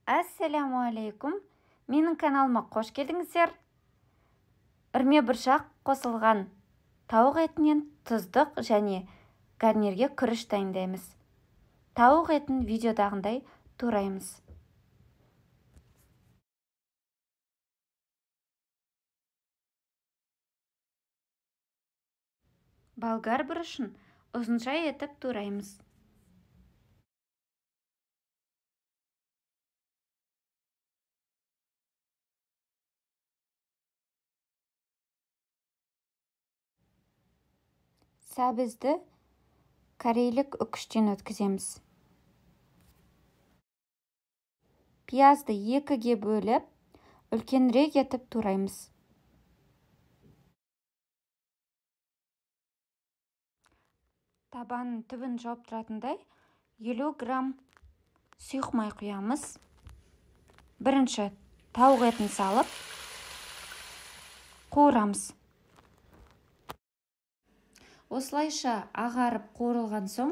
Ассаламу алейкум. Менің каналыма қош келдіңіздер. Үрме бұршақ қосылған тауық етінен тұздық және гарнирге күріш дайындаймыз. Тауық етін видеодағындай тураймыз. Болгар бұрышын ұзынша етіп тураймыз. Сәбізді корейлік үкіштен өткіземіз. Пиязды екіге бөліп, үлкенірек етіп тураймыз. Табанын түбін жауып тұратындай 50 грамм сұйық май құямыз. Бірінші тауық етін салып, қуырамыз. Осылайша ағарып қуырылған соң,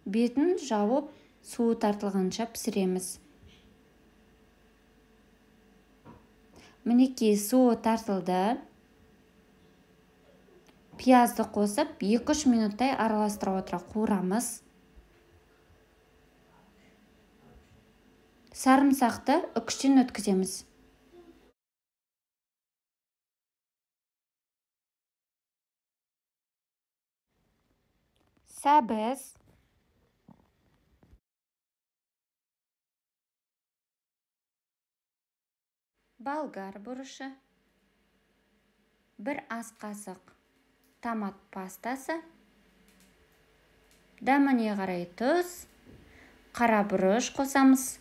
бетін жауып, суы тартылғанша пісіреміз. Мінекей суы тартылды. Пиязды қосып, 2-3 минуттай араластыра отыра қуырамыз. Сарымсақты үкіштен өткіземіз. Сәбіз, болгар бұрышы, 1 ас қасық томат пастасы, дәміне қарай тұз, қара бұрыш қосамыз.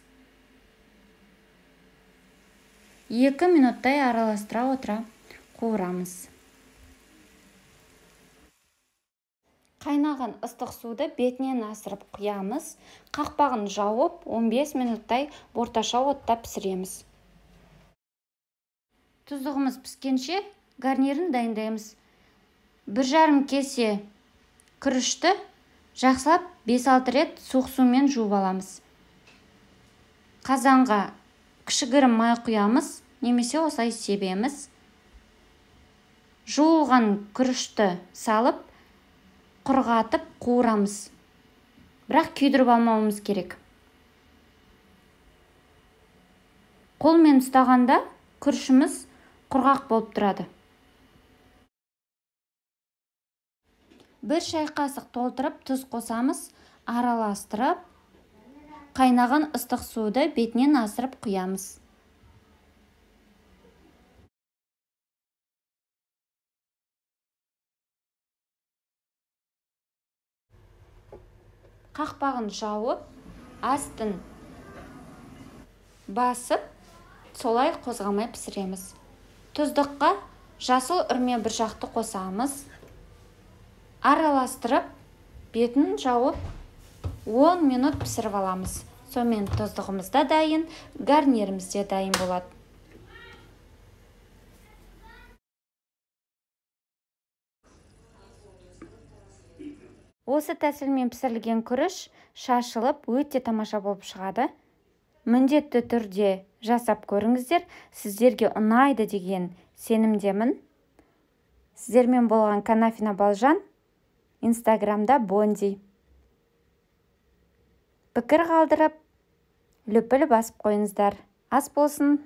2 минуттай араластыра отыра қуырамыз. Қайнаған ыстық суды бетінен асырып құямыз. Қақпағын жауып, 15 минуттай орташа отта пісіреміз. Тұздығымыз піскенше гарнирін дайындаймыз. 1,5 кесе күрішті жақсылап 5-6 рет суық сумен жуып аламыз. Қазанға кішігірім май құямыз, немесе осылай себеміз. Жуылған күрішті салып, құрғатып қуырамыз. Бірақ күйдіріп алмауымыз керек. Қолмен ұстағанда күрішіміз құрғақ болып тұрады. 1 шай қасық толтырып тұз қосамыз, араластырып, қайнаған ыстық суды бетінен асырып құямыз. Қақпағын жауып, астын басып, солай қозғамай пісіреміз. Тұздыққа жасыл үрме бұршақты қосамыз. Араластырып, бетін жауып, 10 минут пісіріп аламыз. Сонымен тұздығымыз да дайын, гарниріміз де дайын болады. Осы тәсілмен пісірілген күріш шашылып, өте тамаша болып шығады. Міндетті түрде жасап көріңіздер, сіздерге ұнайды деген сенімдемін. Сіздермен болған Канафина Балжан, Инстаграмда Бонди. Пікір қалдырып, лүпіл басып қойыңыздар. Ас болсын!